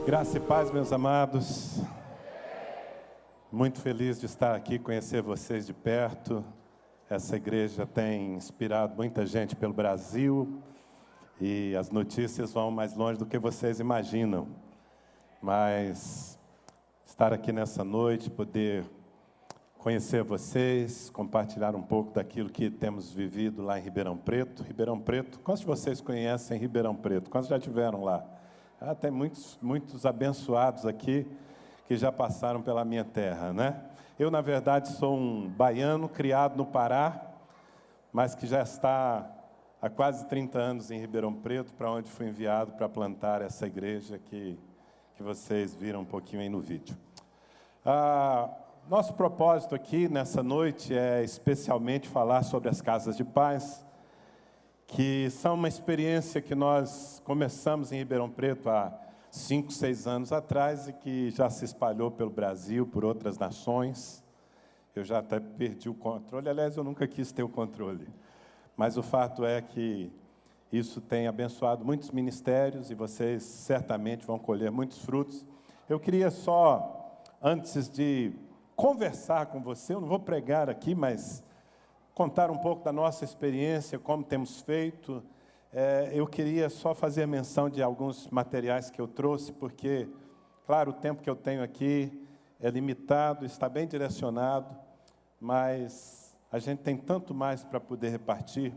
Graça e paz, meus amados. Muito feliz de estar aqui, conhecer vocês de perto. Essa igreja tem inspirado muita gente pelo Brasil e as notícias vão mais longe do que vocês imaginam. Mas estar aqui nessa noite, poder conhecer vocês, compartilhar um pouco daquilo que temos vivido lá em Ribeirão Preto. Ribeirão Preto, quantos de vocês conhecem Ribeirão Preto? Quantos já estiveram lá? Tem muitos abençoados aqui que já passaram pela minha terra, né? Eu, na verdade, sou um baiano criado no Pará, mas que já está há quase 30 anos em Ribeirão Preto, para onde fui enviado para plantar essa igreja que vocês viram um pouquinho aí no vídeo. Nosso propósito aqui nessa noite é especialmente falar sobre as casas de paz, que são uma experiência que nós começamos em Ribeirão Preto há 5, 6 anos atrás e que já se espalhou pelo Brasil, por outras nações. Eu já até perdi o controle, aliás, eu nunca quis ter o controle. Mas o fato é que isso tem abençoado muitos ministérios e vocês certamente vão colher muitos frutos. Eu queria só, antes de conversar com você, eu não vou pregar aqui, mas contar um pouco da nossa experiência, como temos feito. Eu queria só fazer menção de alguns materiais que eu trouxe, porque, claro, o tempo que eu tenho aqui é limitado, está bem direcionado, mas a gente tem tanto mais para poder repartir.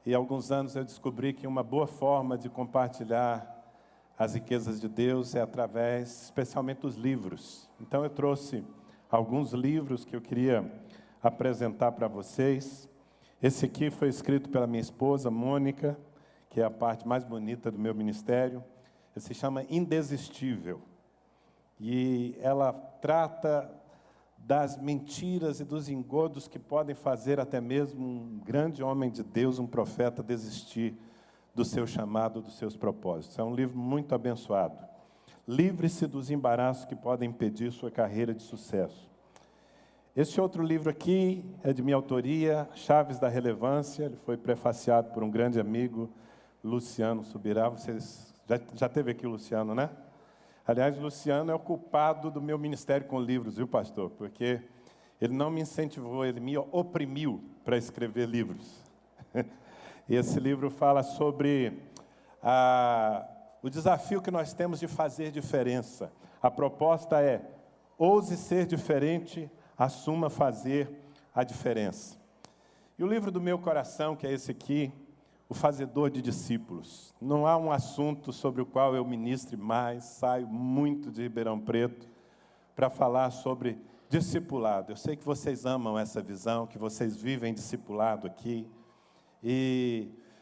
E há alguns anos eu descobri que uma boa forma de compartilhar as riquezas de Deus é através, especialmente, dos livros. Então eu trouxe alguns livros que eu queria apresentar para vocês. Esse aqui foi escrito pela minha esposa, Mônica, que é a parte mais bonita do meu ministério. Ele se chama Indesistível. E ela trata das mentiras e dos engodos que podem fazer até mesmo um grande homem de Deus, um profeta, desistir do seu chamado, dos seus propósitos. É um livro muito abençoado. Livre-se dos embaraços que podem impedir sua carreira de sucesso. Esse outro livro aqui é de minha autoria, Chaves da Relevância. Ele foi prefaciado por um grande amigo, Luciano Subirá. Vocês já teve aqui o Luciano, né? Aliás, Luciano é o culpado do meu ministério com livros, viu, pastor? Porque ele não me incentivou, ele me oprimiu para escrever livros. E esse livro fala sobre o desafio que nós temos de fazer diferença. A proposta é: ouse ser diferente, assuma fazer a diferença. E o livro do meu coração, que é esse aqui, O Fazedor de Discípulos. Não há um assunto sobre o qual eu ministre mais, saio muito de Ribeirão Preto para falar sobre discipulado. Eu sei que vocês amam essa visão, que vocês vivem discipulado aqui,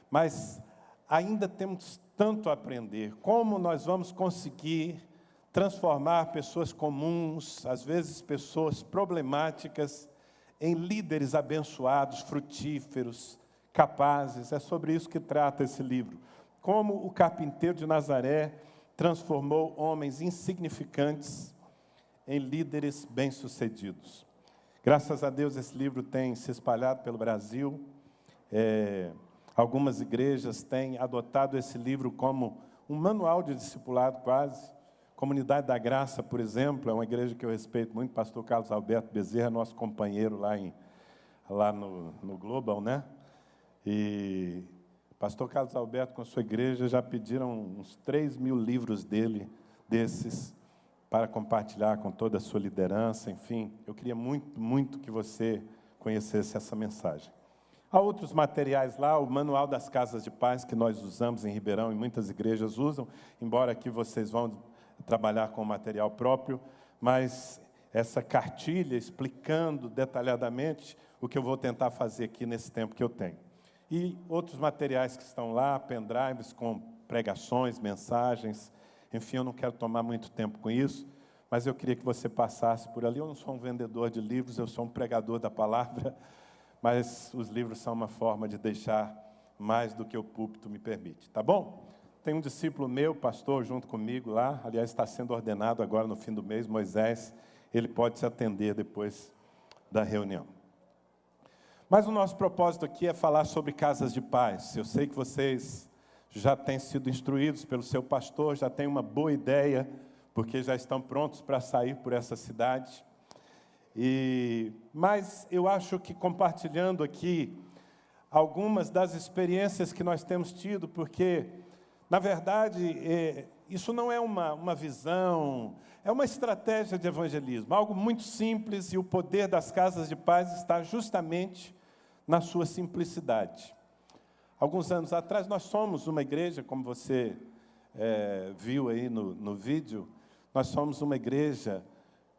mas ainda temos tanto a aprender. Como nós vamos conseguir transformar pessoas comuns, às vezes pessoas problemáticas, em líderes abençoados, frutíferos, capazes. É sobre isso que trata esse livro. Como o carpinteiro de Nazaré transformou homens insignificantes em líderes bem-sucedidos. Graças a Deus, esse livro tem se espalhado pelo Brasil. Algumas igrejas têm adotado esse livro como um manual de discipulado quase. Comunidade da Graça, por exemplo, é uma igreja que eu respeito muito, pastor Carlos Alberto Bezerra, nosso companheiro lá no Global, né? E pastor Carlos Alberto, com a sua igreja, já pediram uns 3.000 livros desses, para compartilhar com toda a sua liderança. Enfim, eu queria muito, muito que você conhecesse essa mensagem. Há outros materiais lá, o Manual das Casas de Paz, que nós usamos em Ribeirão e muitas igrejas usam, embora aqui vocês vão trabalhar com material próprio, mas essa cartilha explicando detalhadamente o que eu vou tentar fazer aqui nesse tempo que eu tenho. E outros materiais que estão lá, pendrives com pregações, mensagens, enfim, eu não quero tomar muito tempo com isso, mas eu queria que você passasse por ali. Eu não sou um vendedor de livros, eu sou um pregador da palavra, mas os livros são uma forma de deixar mais do que o púlpito me permite, tá bom? Tem um discípulo meu, pastor, junto comigo lá, aliás, está sendo ordenado agora no fim do mês, Moisés, ele pode te atender depois da reunião. Mas o nosso propósito aqui é falar sobre casas de paz. Eu sei que vocês já têm sido instruídos pelo seu pastor, já têm uma boa ideia, porque já estão prontos para sair por essa cidade. Mas eu acho que compartilhando aqui algumas das experiências que nós temos tido, porque, na verdade, isso não é uma visão, é uma estratégia de evangelismo, algo muito simples, e o poder das casas de paz está justamente na sua simplicidade. Alguns anos atrás, nós somos uma igreja, como você viu aí no vídeo, nós somos uma igreja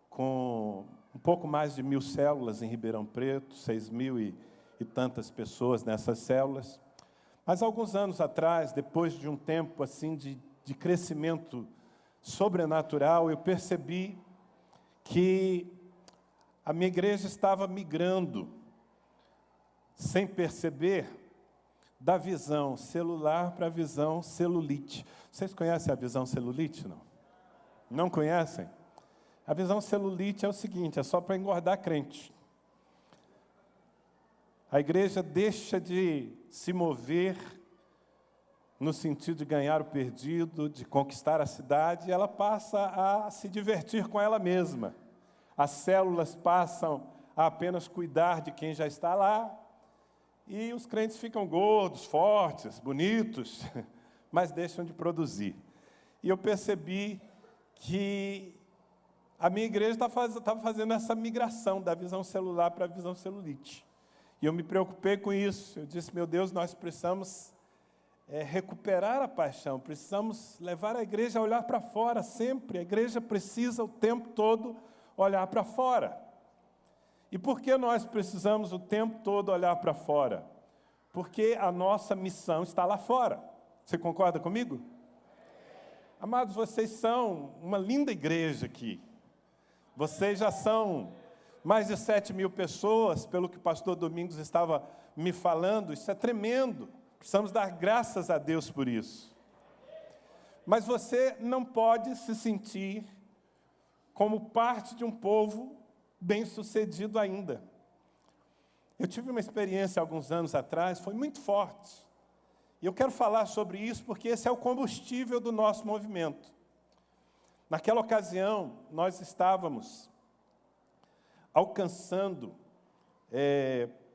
com um pouco mais de 1.000 células em Ribeirão Preto, 6.000 e tantas pessoas nessas células. Mas alguns anos atrás, depois de um tempo assim de crescimento sobrenatural, eu percebi que a minha igreja estava migrando, sem perceber, da visão celular para a visão celulite. Vocês conhecem a visão celulite, não? Não conhecem? A visão celulite é o seguinte, é só para engordar crente. A igreja deixa de se mover no sentido de ganhar o perdido, de conquistar a cidade, e ela passa a se divertir com ela mesma. As células passam a apenas cuidar de quem já está lá, e os crentes ficam gordos, fortes, bonitos, mas deixam de produzir. E eu percebi que a minha igreja estava fazendo essa migração da visão celular para a visão celulite. E eu me preocupei com isso. Eu disse, meu Deus, nós precisamos recuperar a paixão, precisamos levar a igreja a olhar para fora sempre. A igreja precisa o tempo todo olhar para fora. E por que nós precisamos o tempo todo olhar para fora? Porque a nossa missão está lá fora. Você concorda comigo? Amados, vocês são uma linda igreja aqui. Vocês já são mais de 7.000 pessoas, pelo que o pastor Domingos estava me falando. Isso é tremendo. Precisamos dar graças a Deus por isso. Mas você não pode se sentir como parte de um povo bem-sucedido ainda. Eu tive uma experiência alguns anos atrás, foi muito forte. E eu quero falar sobre isso porque esse é o combustível do nosso movimento. Naquela ocasião, nós estávamos alcançando,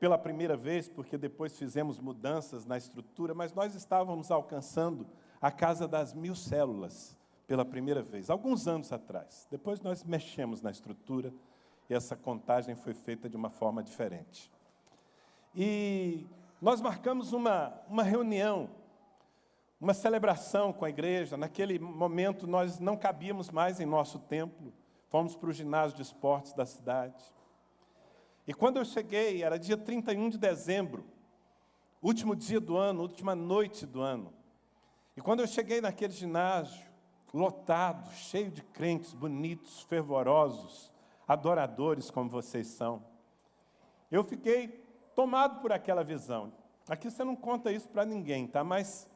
pela primeira vez, porque depois fizemos mudanças na estrutura, mas nós estávamos alcançando a casa das 1.000 células pela primeira vez, alguns anos atrás. Depois nós mexemos na estrutura e essa contagem foi feita de uma forma diferente. E nós marcamos uma reunião, uma celebração com a igreja. Naquele momento, nós não cabíamos mais em nosso templo. Fomos para o ginásio de esportes da cidade. E quando eu cheguei, era dia 31 de dezembro, último dia do ano, última noite do ano. E quando eu cheguei naquele ginásio, lotado, cheio de crentes bonitos, fervorosos, adoradores como vocês são, eu fiquei tomado por aquela visão. Aqui você não conta isso para ninguém, tá? Mas,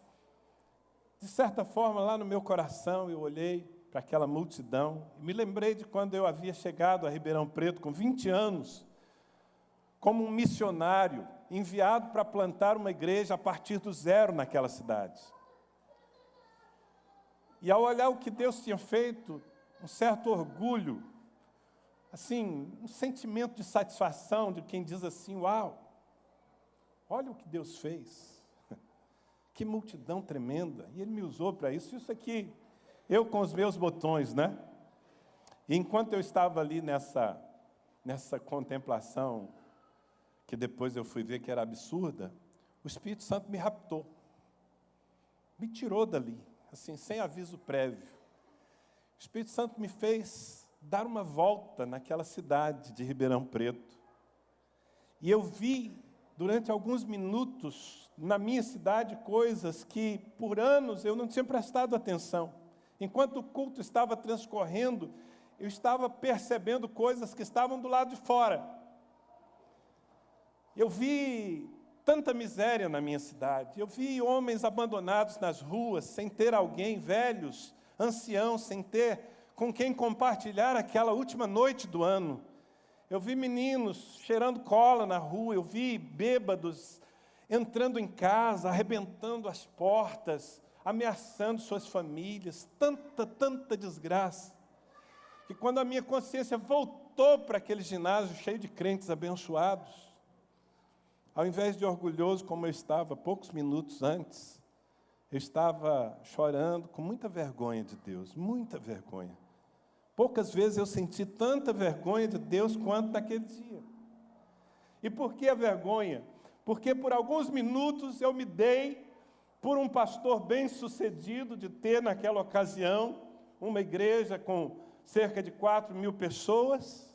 de certa forma, lá no meu coração, eu olhei para aquela multidão e me lembrei de quando eu havia chegado a Ribeirão Preto, com 20 anos, como um missionário, enviado para plantar uma igreja a partir do zero naquela cidade. E ao olhar o que Deus tinha feito, um certo orgulho, assim, um sentimento de satisfação de quem diz assim, uau, olha o que Deus fez, que multidão tremenda, e Ele me usou para isso aqui, eu com os meus botões, né? E enquanto eu estava ali nessa contemplação, que depois eu fui ver que era absurda, o Espírito Santo me raptou, me tirou dali, assim, sem aviso prévio. O Espírito Santo me fez dar uma volta naquela cidade de Ribeirão Preto, e eu vi, durante alguns minutos, na minha cidade, coisas que, por anos, eu não tinha prestado atenção. Enquanto o culto estava transcorrendo, eu estava percebendo coisas que estavam do lado de fora. Eu vi tanta miséria na minha cidade. Eu vi homens abandonados nas ruas, sem ter alguém, velhos, anciãos, sem ter com quem compartilhar aquela última noite do ano. Eu vi meninos cheirando cola na rua, eu vi bêbados entrando em casa, arrebentando as portas, ameaçando suas famílias, tanta desgraça, que quando a minha consciência voltou para aquele ginásio cheio de crentes abençoados, ao invés de orgulhoso como eu estava poucos minutos antes, eu estava chorando com muita vergonha de Deus, muita vergonha. Poucas vezes eu senti tanta vergonha de Deus quanto naquele dia. E por que a vergonha? Porque por alguns minutos eu me dei por um pastor bem-sucedido de ter naquela ocasião uma igreja com cerca de 4.000 pessoas,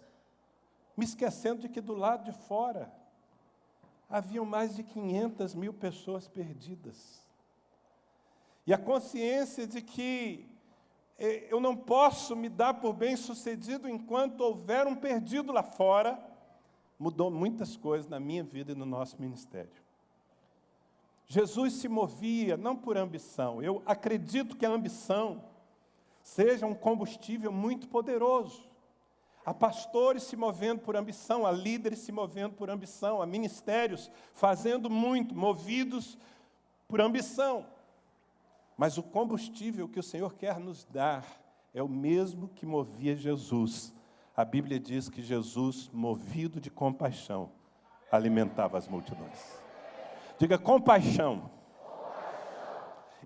me esquecendo de que do lado de fora haviam mais de 500.000 pessoas perdidas. E a consciência de que eu não posso me dar por bem-sucedido enquanto houver um perdido lá fora, mudou muitas coisas na minha vida e no nosso ministério. Jesus se movia não por ambição. Eu acredito que a ambição seja um combustível muito poderoso. Há pastores se movendo por ambição, há líderes se movendo por ambição, há ministérios fazendo muito, movidos por ambição. Mas o combustível que o Senhor quer nos dar é o mesmo que movia Jesus. A Bíblia diz que Jesus, movido de compaixão, alimentava as multidões. Diga compaixão.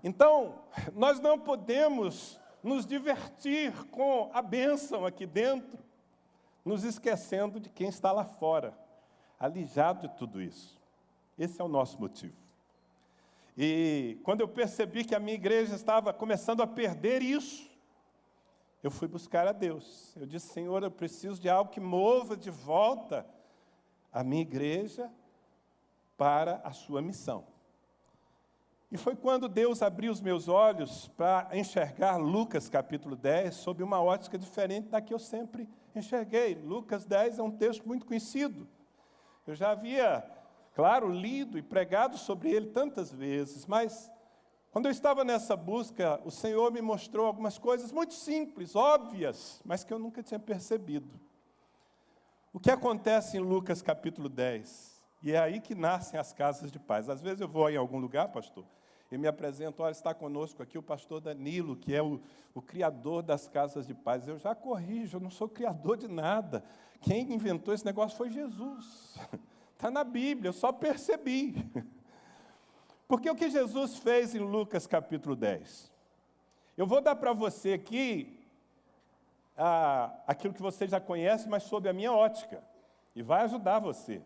Então, nós não podemos nos divertir com a bênção aqui dentro, nos esquecendo de quem está lá fora, alijado de tudo isso. Esse é o nosso motivo. E quando eu percebi que a minha igreja estava começando a perder isso, eu fui buscar a Deus. Eu disse, Senhor, eu preciso de algo que mova de volta a minha igreja para a sua missão. E foi quando Deus abriu os meus olhos para enxergar Lucas capítulo 10 sob uma ótica diferente da que eu sempre enxerguei. Lucas 10 é um texto muito conhecido. Eu já havia, claro, lido e pregado sobre ele tantas vezes, mas quando eu estava nessa busca, o Senhor me mostrou algumas coisas muito simples, óbvias, mas que eu nunca tinha percebido. O que acontece em Lucas capítulo 10? E é aí que nascem as casas de paz. Às vezes eu vou em algum lugar, pastor, e me apresento, olha, está conosco aqui o pastor Danilo, que é o criador das casas de paz. Eu já corrijo, eu não sou criador de nada. Quem inventou esse negócio foi Jesus. Está na Bíblia, eu só percebi. Porque o que Jesus fez em Lucas capítulo 10? Eu vou dar para você aqui aquilo que você já conhece, mas sob a minha ótica, e vai ajudar você.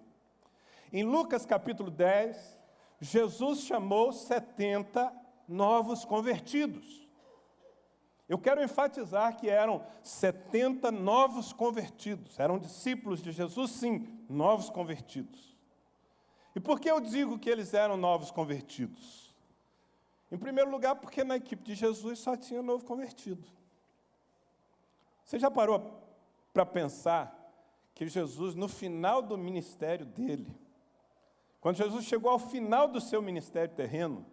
Em Lucas capítulo 10, Jesus chamou 70 novos convertidos. Eu quero enfatizar que eram 70 novos convertidos. Eram discípulos de Jesus, sim, novos convertidos. E por que eu digo que eles eram novos convertidos? Em primeiro lugar, porque na equipe de Jesus só tinha novo convertido. Você já parou para pensar que Jesus, no final do ministério dele, quando Jesus chegou ao final do seu ministério terreno,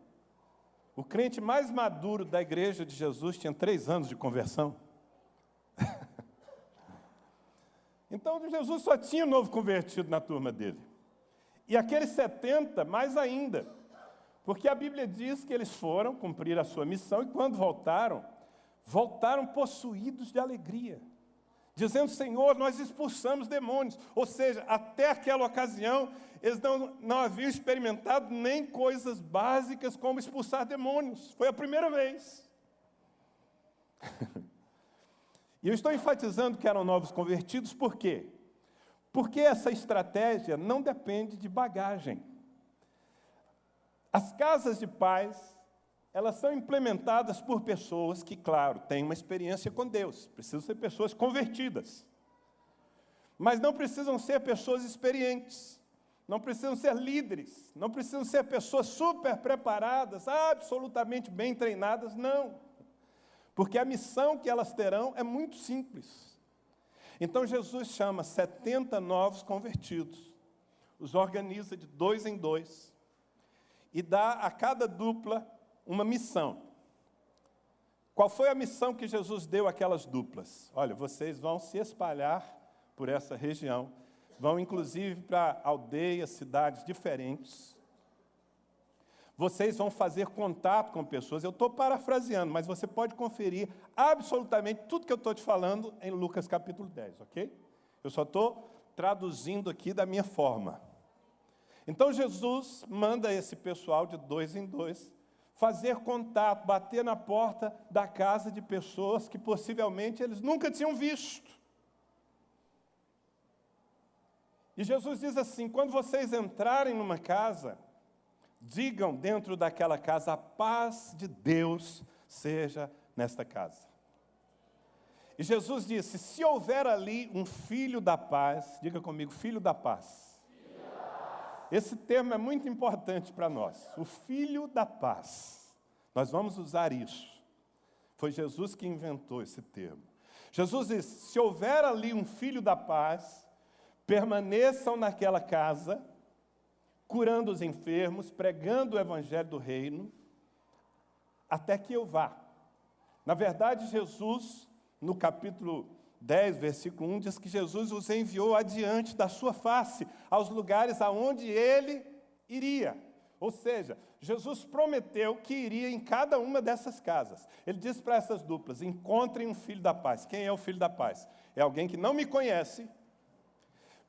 o crente mais maduro da igreja de Jesus tinha 3 anos de conversão? Então, Jesus só tinha novo convertido na turma dele. E aqueles 70, mais ainda, porque a Bíblia diz que eles foram cumprir a sua missão e quando voltaram possuídos de alegria, dizendo, Senhor, nós expulsamos demônios. Ou seja, até aquela ocasião, eles não haviam experimentado nem coisas básicas como expulsar demônios. Foi a primeira vez. E eu estou enfatizando que eram novos convertidos, por quê? Porque essa estratégia não depende de bagagem. As casas de paz, elas são implementadas por pessoas que, claro, têm uma experiência com Deus. Precisam ser pessoas convertidas. Mas não precisam ser pessoas experientes. Não precisam ser líderes. Não precisam ser pessoas super preparadas, absolutamente bem treinadas, não. Porque a missão que elas terão é muito simples. Então, Jesus chama 70 novos convertidos, os organiza de 2 em 2 e dá a cada dupla uma missão. Qual foi a missão que Jesus deu àquelas duplas? Olha, vocês vão se espalhar por essa região, vão inclusive para aldeias, cidades diferentes, vocês vão fazer contato com pessoas. Eu estou parafraseando, mas você pode conferir absolutamente tudo que eu estou te falando em Lucas capítulo 10, ok? Eu só estou traduzindo aqui da minha forma. Então Jesus manda esse pessoal de 2 em 2 fazer contato, bater na porta da casa de pessoas que possivelmente eles nunca tinham visto. E Jesus diz assim: quando vocês entrarem numa casa, digam dentro daquela casa: a paz de Deus seja nesta casa. E Jesus disse: se houver ali um filho da paz, diga comigo, filho da paz. Esse termo é muito importante para nós, o filho da paz. Nós vamos usar isso. Foi Jesus que inventou esse termo. Jesus disse: se houver ali um filho da paz, permaneçam naquela casa, curando os enfermos, pregando o evangelho do reino, até que eu vá. Na verdade, Jesus, no capítulo 10, versículo 1, diz que Jesus os enviou adiante da sua face, aos lugares aonde ele iria. Ou seja, Jesus prometeu que iria em cada uma dessas casas. Ele disse para essas duplas: encontrem um filho da paz. Quem é o filho da paz? É alguém que não me conhece,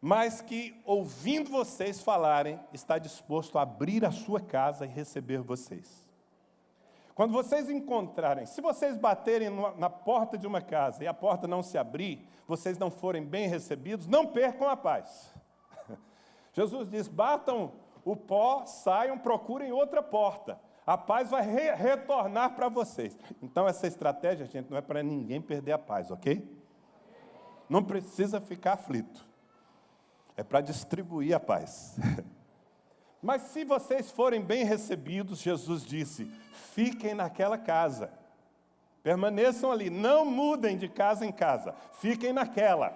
mas que, ouvindo vocês falarem, está disposto a abrir a sua casa e receber vocês. Quando vocês encontrarem, se vocês baterem na porta de uma casa e a porta não se abrir, vocês não forem bem recebidos, não percam a paz. Jesus diz: batam o pó, saiam, procurem outra porta. A paz vai retornar para vocês. Então essa estratégia, gente, não é para ninguém perder a paz, ok? Não precisa ficar aflito. É para distribuir a paz. Mas se vocês forem bem recebidos, Jesus disse: fiquem naquela casa. Permaneçam ali, não mudem de casa em casa. Fiquem naquela,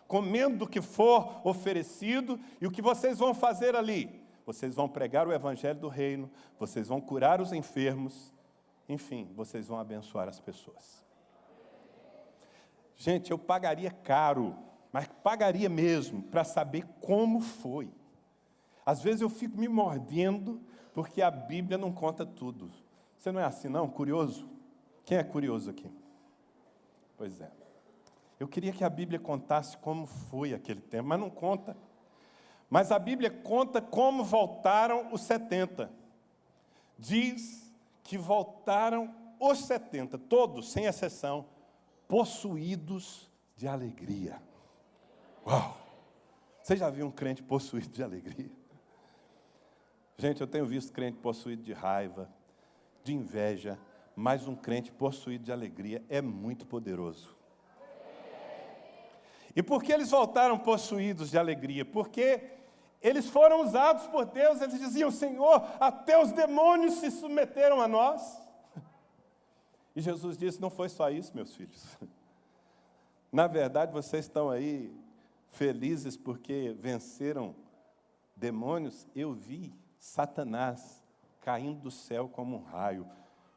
comendo do que for oferecido. E o que vocês vão fazer ali? Vocês vão pregar o evangelho do reino, vocês vão curar os enfermos, enfim, vocês vão abençoar as pessoas. Gente, eu pagaria caro, mas pagaria mesmo, para saber como foi. Às vezes eu fico me mordendo, porque a Bíblia não conta tudo. Você não é assim, não? Curioso? Quem é curioso aqui? Pois é. Eu queria que a Bíblia contasse como foi aquele tempo, mas não conta. Mas a Bíblia conta como voltaram os 70. Diz que voltaram os 70, todos, sem exceção, possuídos de alegria. Uau! Você já viu um crente possuído de alegria? Gente, eu tenho visto crente possuído de raiva, de inveja, mas um crente possuído de alegria é muito poderoso. E por que eles voltaram possuídos de alegria? Porque eles foram usados por Deus. Eles diziam: Senhor, até os demônios se submeteram a nós. E Jesus disse: não foi só isso, meus filhos. Na verdade, vocês estão aí felizes porque venceram demônios. Eu vi Satanás caindo do céu como um raio.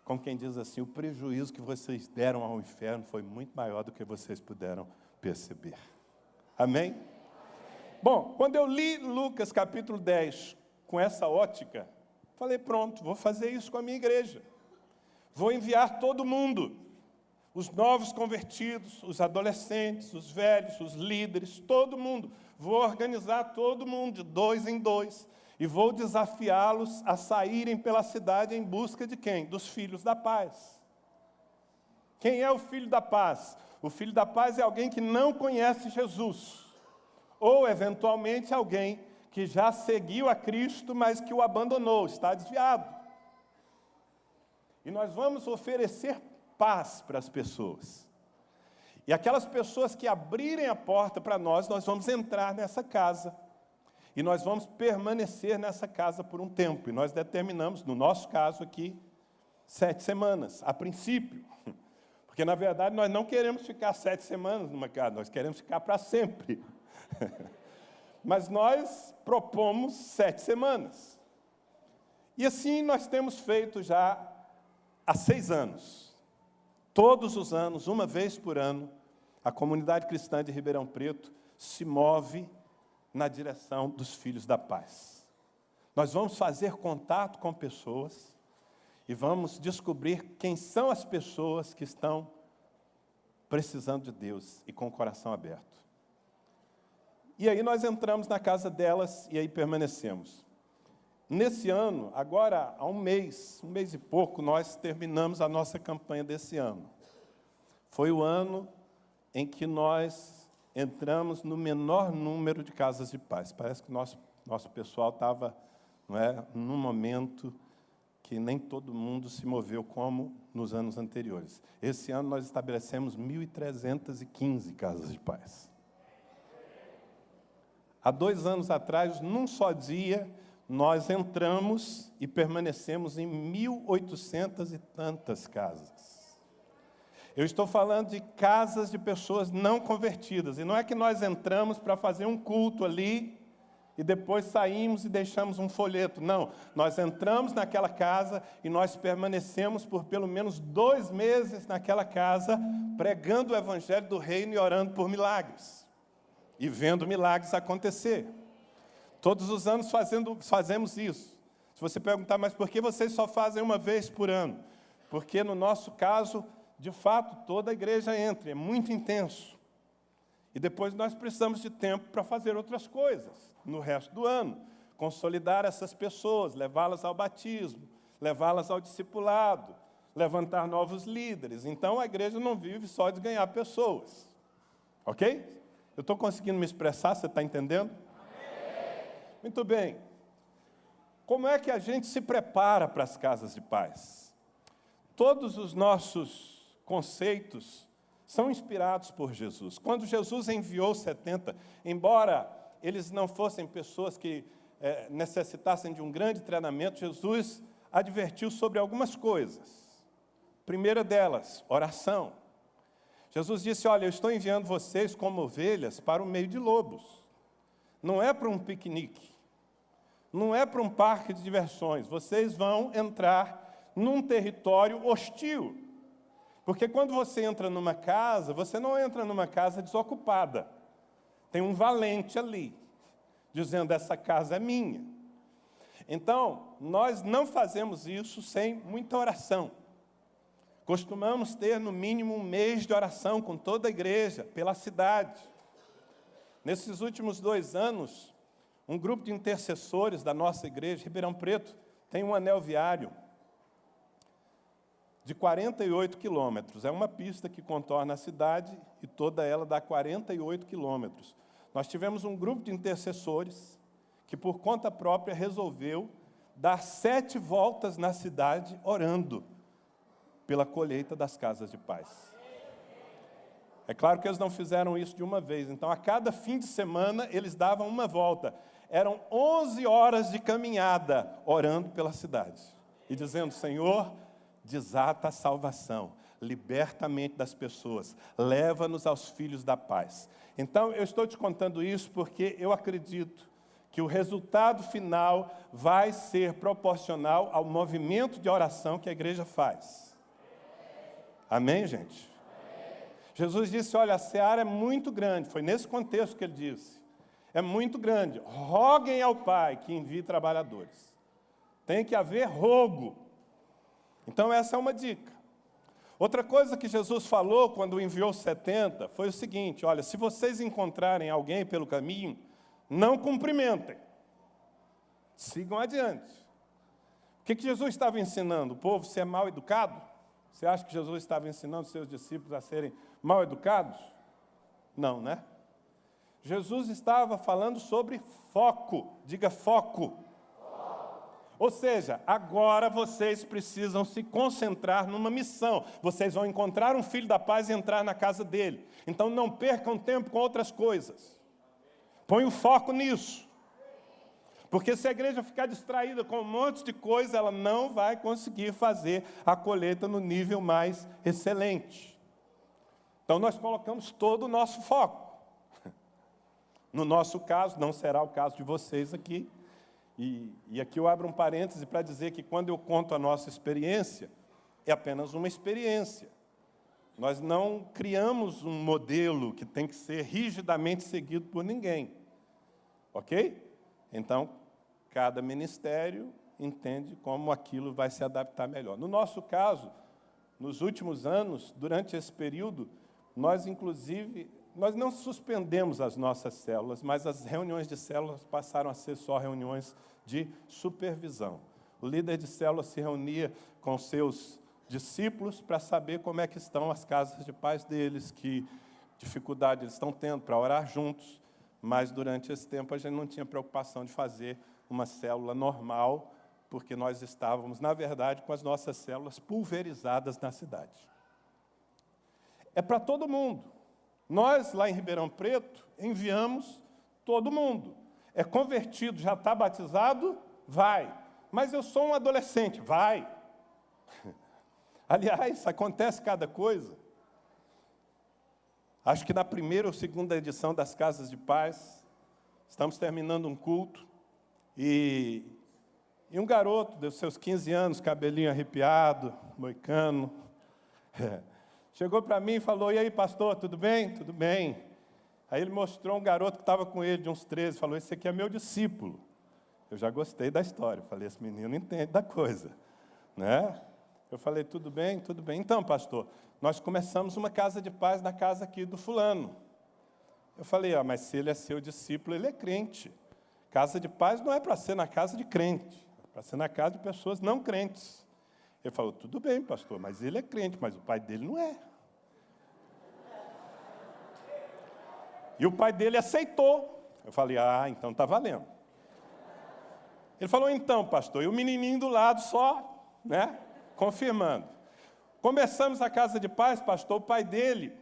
Como quem diz assim: o prejuízo que vocês deram ao inferno foi muito maior do que vocês puderam perceber. Amém? Bom, quando eu li Lucas capítulo 10 com essa ótica, falei: pronto, vou fazer isso com a minha igreja. Vou enviar todo mundo, os novos convertidos, os adolescentes, os velhos, os líderes, todo mundo. Vou organizar todo mundo de 2 em 2 e vou desafiá-los a saírem pela cidade em busca de quem? Dos filhos da paz. Quem é o filho da paz? O filho da paz é alguém que não conhece Jesus, ou eventualmente alguém que já seguiu a Cristo, mas que o abandonou, está desviado. E nós vamos oferecer paz para as pessoas. E aquelas pessoas que abrirem a porta para nós vamos entrar nessa casa. E nós vamos permanecer nessa casa por um tempo. E nós determinamos, no nosso caso aqui, 7 semanas, a princípio. Porque, na verdade, nós não queremos ficar 7 semanas numa casa, nós queremos ficar para sempre. Mas nós propomos 7 semanas. E assim nós temos feito já há 6 anos. Todos os anos, uma vez por ano, a comunidade cristã de Ribeirão Preto se move na direção dos filhos da paz. Nós vamos fazer contato com pessoas e vamos descobrir quem são as pessoas que estão precisando de Deus e com o coração aberto. E aí nós entramos na casa delas e aí permanecemos. Nesse ano, agora há um mês e pouco, nós terminamos a nossa campanha desse ano. Foi o ano em que nós entramos no menor número de casas de paz. Parece que nosso pessoal estava, num momento que nem todo mundo se moveu como nos anos anteriores. Esse ano nós estabelecemos 1.315 casas de paz. Há 2 anos atrás, num só dia, nós entramos e permanecemos em 1.800 e tantas casas. Eu estou falando de casas de pessoas não convertidas. E não é que nós entramos para fazer um culto ali e depois saímos e deixamos um folheto. Não, nós entramos naquela casa e nós permanecemos por pelo menos 2 meses naquela casa, pregando o evangelho do reino e orando por milagres. E vendo milagres acontecer. Todos os anos fazemos isso. Se você perguntar, mas por que vocês só fazem uma vez por ano? Porque no nosso caso, de fato, toda a igreja entra, é muito intenso. E depois nós precisamos de tempo para fazer outras coisas no resto do ano. Consolidar essas pessoas, levá-las ao batismo, levá-las ao discipulado, levantar novos líderes. Então a igreja não vive só de ganhar pessoas. Ok? Eu estou conseguindo me expressar, você está entendendo? Muito bem. Como é que a gente se prepara para as casas de paz? Todos os nossos conceitos são inspirados por Jesus. Quando Jesus enviou 70, embora eles não fossem pessoas que necessitassem de um grande treinamento, Jesus advertiu sobre algumas coisas. Primeira delas, oração. Jesus disse, olha, eu estou enviando vocês como ovelhas para o meio de lobos. Não é para um piquenique, não é para um parque de diversões. Vocês vão entrar num território hostil. Porque quando você entra numa casa, você não entra numa casa desocupada. Tem um valente ali, dizendo, essa casa é minha. Então, nós não fazemos isso sem muita oração. Costumamos ter, no mínimo, 1 mês de oração com toda a igreja, pela cidade. Nesses últimos 2 anos, um grupo de intercessores da nossa igreja, Ribeirão Preto, tem um anel viário de 48 quilômetros. É uma pista que contorna a cidade e toda ela dá 48 quilômetros. Nós tivemos um grupo de intercessores que, por conta própria, resolveu dar 7 voltas na cidade orando pela colheita das casas de paz. É claro que eles não fizeram isso de uma vez. Então, a cada fim de semana, eles davam uma volta. Eram 11 horas de caminhada, orando pela cidade. E dizendo, Senhor, desata a salvação. Liberta a mente das pessoas. Leva-nos aos filhos da paz. Então, eu estou te contando isso porque eu acredito que o resultado final vai ser proporcional ao movimento de oração que a igreja faz. Amém, gente? Jesus disse, olha, a seara é muito grande. Foi nesse contexto que ele disse. É muito grande. Roguem ao Pai que envie trabalhadores. Tem que haver rogo. Então, essa é uma dica. Outra coisa que Jesus falou quando enviou 70 foi o seguinte, olha, se vocês encontrarem alguém pelo caminho, não cumprimentem. Sigam adiante. O que Jesus estava ensinando? O povo ser mal educado? Você acha que Jesus estava ensinando seus discípulos a serem mal educados? Não, né? Jesus estava falando sobre foco. Diga foco. Ou seja, agora vocês precisam se concentrar numa missão. Vocês vão encontrar um filho da paz e entrar na casa dele. Então não percam tempo com outras coisas. Põe o foco nisso. Porque se a igreja ficar distraída com um monte de coisa, ela não vai conseguir fazer a colheita no nível mais excelente. Então nós colocamos todo o nosso foco. No nosso caso, não será o caso de vocês aqui. E aqui eu abro um parêntese para dizer que quando eu conto a nossa experiência, é apenas uma experiência. Nós não criamos um modelo que tem que ser rigidamente seguido por ninguém. Ok? Então, Cada ministério entende como aquilo vai se adaptar melhor. No nosso caso, nos últimos anos, durante esse período, nós não suspendemos as nossas células, mas as reuniões de células passaram a ser só reuniões de supervisão. O líder de célula se reunia com seus discípulos para saber como é que estão as casas de paz deles, que dificuldade eles estão tendo para orar juntos, mas durante esse tempo a gente não tinha preocupação de fazer uma célula normal, porque nós estávamos, na verdade, com as nossas células pulverizadas na cidade. É para todo mundo. Nós, lá em Ribeirão Preto, enviamos todo mundo. É convertido, já está batizado? Vai. Mas eu sou um adolescente? Vai. Aliás, acontece cada coisa. Acho que na primeira ou segunda edição das Casas de Paz, estamos terminando um culto, e um garoto dos seus 15 anos, cabelinho arrepiado, moicano, chegou para mim e falou: e aí, pastor, tudo bem? Tudo bem. Aí ele mostrou um garoto que estava com ele, de uns 13, falou: esse aqui é meu discípulo. Eu já gostei da história, falei: esse menino entende da coisa, né? Eu falei: tudo bem, tudo bem. Então, pastor, nós começamos uma casa de paz na casa aqui do fulano. Eu falei: mas se ele é seu discípulo, ele é crente. Casa de paz não é para ser na casa de crente, é para ser na casa de pessoas não crentes. Ele falou: tudo bem, pastor, mas ele é crente, mas o pai dele não é. E o pai dele aceitou. Eu falei: então está valendo. Ele falou: então, pastor, e o menininho do lado só, né, confirmando. Começamos a casa de paz, pastor, o pai dele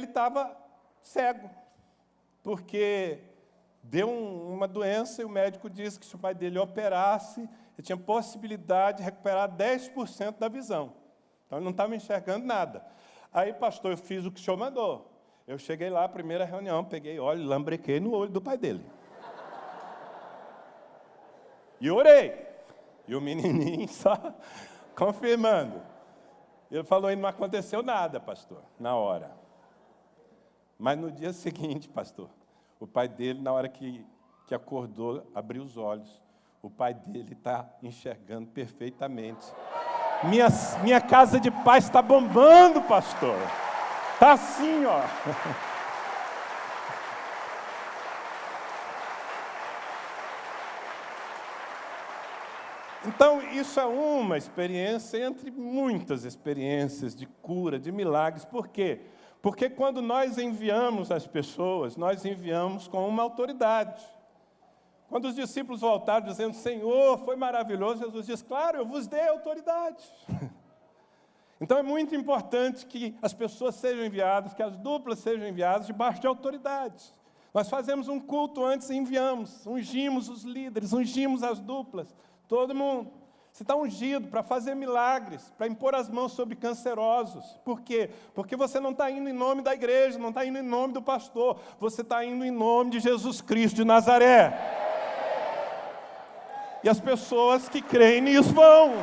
estava cego, porque deu uma doença e o médico disse que se o pai dele operasse, ele tinha possibilidade de recuperar 10% da visão. Então, ele não estava enxergando nada. Aí, pastor, eu fiz o que o senhor mandou. Eu cheguei lá, primeira reunião, peguei óleo e lambrequei no olho do pai dele. E orei. E o menininho só confirmando. Ele falou: e não aconteceu nada, pastor, na hora. Mas no dia seguinte, pastor, o pai dele, na hora que acordou, abriu os olhos. O pai dele está enxergando perfeitamente. Minha casa de paz está bombando, pastor. Está assim, ó. Então, isso é uma experiência entre muitas experiências de cura, de milagres. Por quê? Porque quando nós enviamos as pessoas, nós enviamos com uma autoridade. Quando os discípulos voltaram dizendo: Senhor, foi maravilhoso, Jesus diz: claro, eu vos dei autoridade. Então é muito importante que as pessoas sejam enviadas, que as duplas sejam enviadas debaixo de autoridade. Nós fazemos um culto antes e enviamos, ungimos os líderes, ungimos as duplas, todo mundo. Você está ungido para fazer milagres, para impor as mãos sobre cancerosos. Por quê? Porque você não está indo em nome da igreja, não está indo em nome do pastor, você está indo em nome de Jesus Cristo de Nazaré. E as pessoas que creem nisso vão.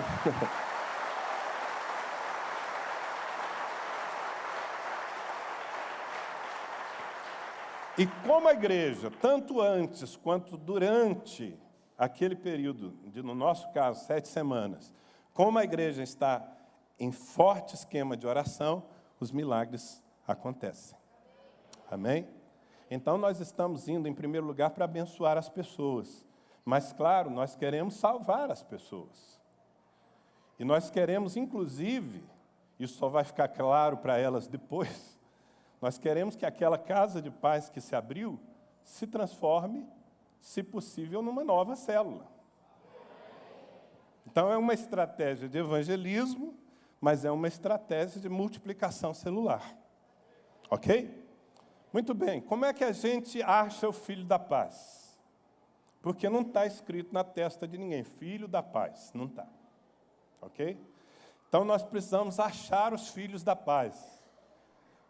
E como a igreja, tanto antes quanto durante aquele período, no nosso caso, 7 semanas, como a igreja está em forte esquema de oração, os milagres acontecem. Amém? Então, nós estamos indo, em primeiro lugar, para abençoar as pessoas. Mas, claro, nós queremos salvar as pessoas. E nós queremos, inclusive, isso só vai ficar claro para elas depois, nós queremos que aquela casa de paz que se abriu se transforme, se possível, numa nova célula. Então, é uma estratégia de evangelismo, mas é uma estratégia de multiplicação celular. Ok? Muito bem. Como é que a gente acha o filho da paz? Porque não está escrito na testa de ninguém, filho da paz. Não está. Ok? Então, nós precisamos achar os filhos da paz.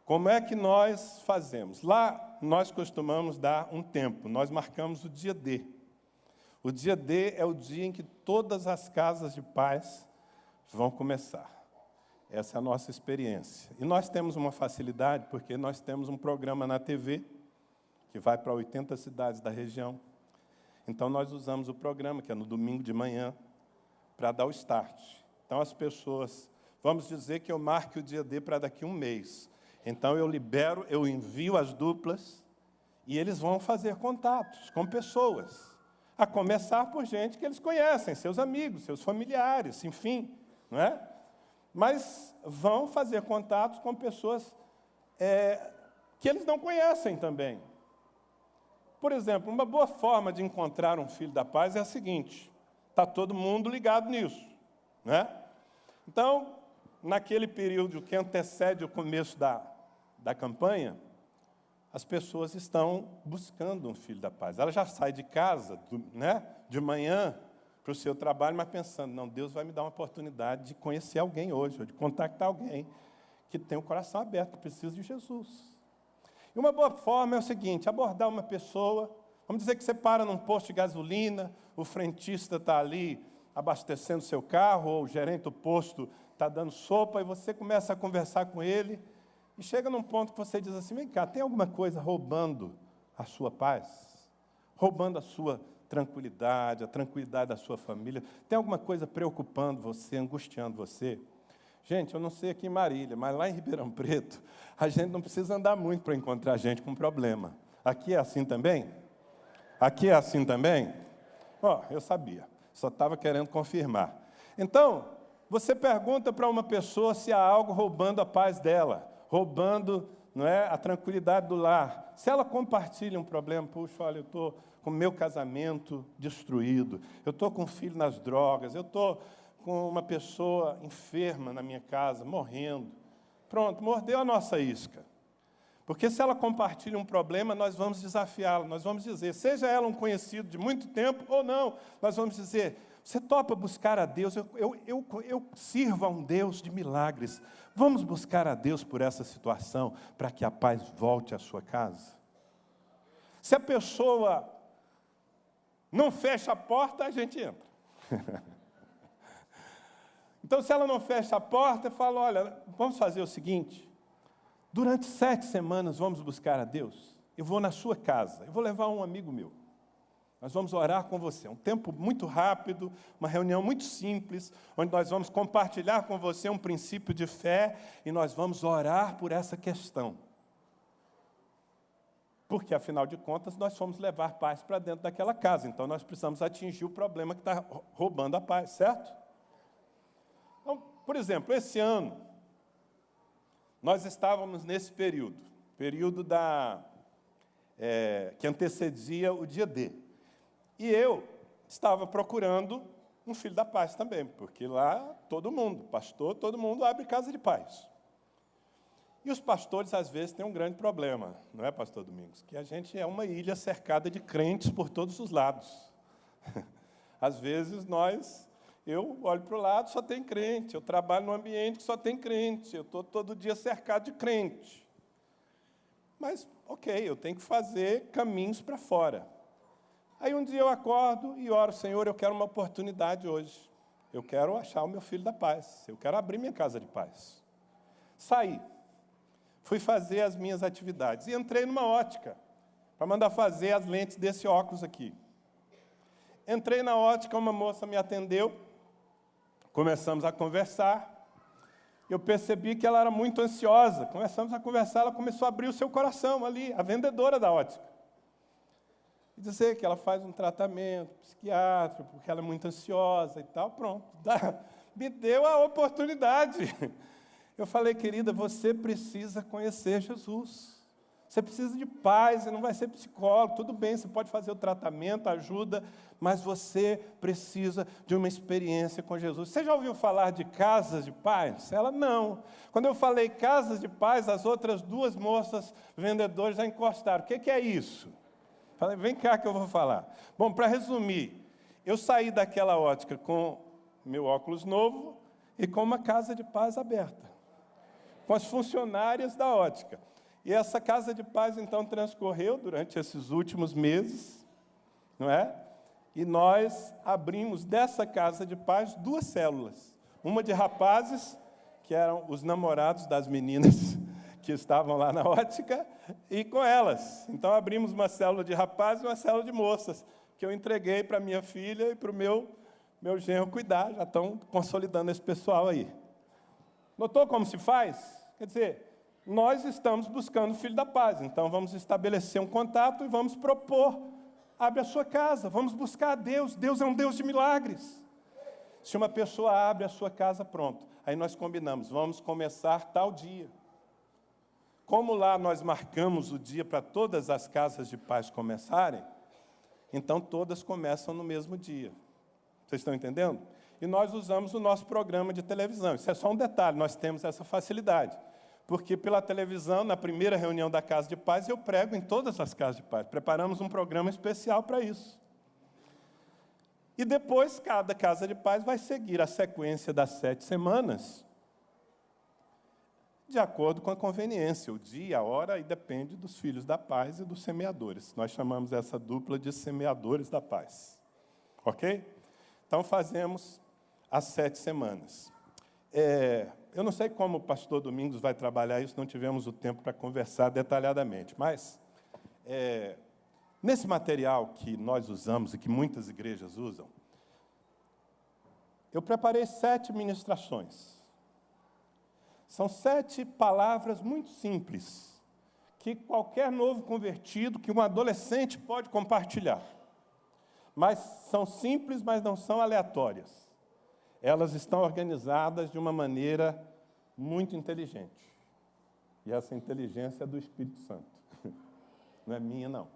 Como é que nós fazemos? Lá, nós costumamos dar um tempo. Nós marcamos o dia D. O dia D é o dia em que todas as casas de paz vão começar. Essa é a nossa experiência. E nós temos uma facilidade, porque nós temos um programa na TV, que vai para 80 cidades da região. Então, nós usamos o programa, que é no domingo de manhã, para dar o start. Então, as pessoas, vamos dizer que eu marque o dia D para daqui a um mês. Então, eu envio as duplas, e eles vão fazer contatos com pessoas, a começar por gente que eles conhecem, seus amigos, seus familiares, enfim, não é? Mas vão fazer contatos com pessoas que eles não conhecem também. Por exemplo, uma boa forma de encontrar um filho da paz é a seguinte: está todo mundo ligado nisso, né? Então, naquele período que antecede o começo da campanha, as pessoas estão buscando um filho da paz. Ela já sai de casa, né, de manhã para o seu trabalho, mas pensando, não, Deus vai me dar uma oportunidade de conhecer alguém hoje, ou de contactar alguém que tem o coração aberto, que precisa de Jesus. E uma boa forma é o seguinte: abordar uma pessoa, vamos dizer que você para num posto de gasolina, o frentista está ali abastecendo o seu carro, ou o gerente do posto está dando sopa, e você começa a conversar com ele, e chega num ponto que você diz assim: vem cá, tem alguma coisa roubando a sua paz? Roubando a sua tranquilidade, a tranquilidade da sua família? Tem alguma coisa preocupando você, angustiando você? Gente, eu não sei aqui em Marília, mas lá em Ribeirão Preto, a gente não precisa andar muito para encontrar gente com problema. Aqui é assim também? Aqui é assim também? Eu sabia, só estava querendo confirmar. Então, você pergunta para uma pessoa se há algo roubando a paz dela, roubando, não é, a tranquilidade do lar. Se ela compartilha um problema, puxa, olha, eu estou com o meu casamento destruído, eu estou com um filho nas drogas, eu estou com uma pessoa enferma na minha casa, morrendo. Pronto, mordeu a nossa isca. Porque se ela compartilha um problema, nós vamos desafiá-la, nós vamos dizer, seja ela um conhecido de muito tempo ou não, nós vamos dizer: você topa buscar a Deus? Eu sirvo a um Deus de milagres. Vamos buscar a Deus por essa situação, para que a paz volte à sua casa? Se a pessoa não fecha a porta, a gente entra. Então, se ela não fecha a porta, eu falo: olha, vamos fazer o seguinte, durante 7 semanas vamos buscar a Deus. Eu vou na sua casa, eu vou levar um amigo meu. Nós vamos orar com você, um tempo muito rápido, uma reunião muito simples, onde nós vamos compartilhar com você um princípio de fé e nós vamos orar por essa questão. Porque, afinal de contas, nós fomos levar paz para dentro daquela casa, então nós precisamos atingir o problema que está roubando a paz, certo? Então, por exemplo, esse ano, nós estávamos nesse período que antecedia o dia D. E eu estava procurando um filho da paz também, porque lá todo mundo, pastor, todo mundo abre casa de paz. E os pastores, às vezes, têm um grande problema, não é, pastor Domingos? Que a gente é uma ilha cercada de crentes por todos os lados. Às vezes, eu olho para o lado, só tem crente, eu trabalho num ambiente que só tem crente, eu estou todo dia cercado de crente. Mas, ok, eu tenho que fazer caminhos para fora. Aí um dia eu acordo e oro: Senhor, eu quero uma oportunidade hoje. Eu quero achar o meu filho da paz. Eu quero abrir minha casa de paz. Saí. Fui fazer as minhas atividades. E entrei numa ótica para mandar fazer as lentes desse óculos aqui. Entrei na ótica, uma moça me atendeu. Começamos a conversar. Eu percebi que ela era muito ansiosa. Começamos a conversar, ela começou a abrir o seu coração ali, a vendedora da ótica. E dizer que ela faz um tratamento psiquiátrico, porque ela é muito ansiosa e tal. Pronto, me deu a oportunidade. Eu falei: querida, você precisa conhecer Jesus. Você precisa de paz, você não vai ser psicólogo, tudo bem, você pode fazer o tratamento, ajuda, mas você precisa de uma experiência com Jesus. Você já ouviu falar de casas de paz? Ela: não. Quando eu falei casas de paz, as outras 2 moças vendedoras já encostaram. O que é isso? Falei: vem cá que eu vou falar. Bom, para resumir, eu saí daquela ótica com meu óculos novo e com uma casa de paz aberta, com as funcionárias da ótica. E essa casa de paz, então, transcorreu durante esses últimos meses, não é? E nós abrimos dessa casa de paz 2 células. Uma de rapazes, que eram os namorados das meninas que estavam lá na ótica, e com elas. Então, abrimos uma célula de rapazes e uma célula de moças, que eu entreguei para minha filha e para o meu genro cuidar, já estão consolidando esse pessoal aí. Notou como se faz? Quer dizer, nós estamos buscando o Filho da Paz, então vamos estabelecer um contato e vamos propor, abre a sua casa, vamos buscar a Deus. Deus é um Deus de milagres. Se uma pessoa abre a sua casa, pronto. Aí nós combinamos, vamos começar tal dia. Como lá nós marcamos o dia para todas as casas de paz começarem, então todas começam no mesmo dia. Vocês estão entendendo? E nós usamos o nosso programa de televisão. Isso é só um detalhe, nós temos essa facilidade. Porque pela televisão, na primeira reunião da Casa de Paz, eu prego em todas as casas de paz. Preparamos um programa especial para isso. E depois, cada casa de paz vai seguir a sequência das 7 semanas, de acordo com a conveniência, o dia, a hora, e depende dos filhos da paz e dos semeadores. Nós chamamos essa dupla de semeadores da paz. Ok? Então, fazemos as 7 semanas. Eu não sei como o pastor Domingos vai trabalhar isso, não tivemos o tempo para conversar detalhadamente, mas nesse material que nós usamos e que muitas igrejas usam, eu preparei 7 ministrações. São 7 palavras muito simples, que qualquer novo convertido, que um adolescente pode compartilhar. Mas são simples, mas não são aleatórias. Elas estão organizadas de uma maneira muito inteligente. E essa inteligência é do Espírito Santo. Não é minha, não.